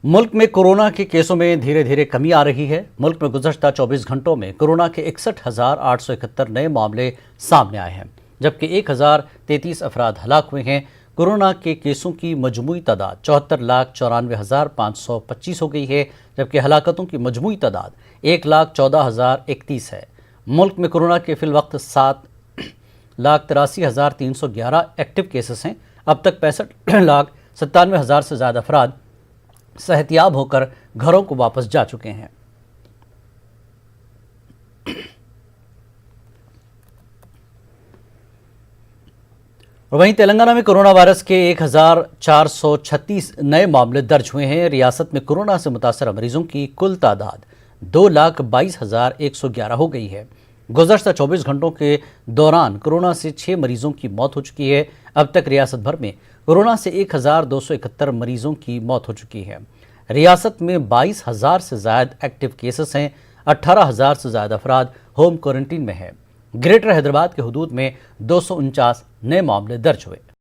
मुल्क में कोरोना के केसों में धीरे धीरे कमी आ रही है। मुल्क में गुज़श्ता 24 घंटों में कोरोना के 61,871 नए मामले सामने आए हैं, जबकि 1,033 अफराद हलाक हुए हैं। कोरोना के केसों की मजमूई तादाद 74,94,525 हो गई है, जबकि हलाकतों की मजमूई तादाद 1,14,031 है। मुल्क में कोरोना के फिल वक्त 7,83,311 एक्टिव केसेस हैं। अब तक 65,97,000 से ज़्यादा अफराद सेहतियाब होकर घरों को वापस जा चुके हैं। और वहीं तेलंगाना में कोरोना वायरस के 1,436 नए मामले दर्ज हुए हैं। रियासत में कोरोना से मुतासर मरीजों की कुल तादाद 2,22,111 हो गई है। गुज़श्ता 24 घंटों के दौरान कोरोना से 6 मरीजों की मौत हो चुकी है। अब तक रियासत भर में कोरोना से 1,271 मरीजों की मौत हो चुकी है। रियासत में 22,000 से ज़्यादा एक्टिव केसेस हैं। 18,000 से ज़्यादा अफराद होम क्वारंटीन में हैं। ग्रेटर हैदराबाद के हदूद में 249 नए मामले दर्ज हुए।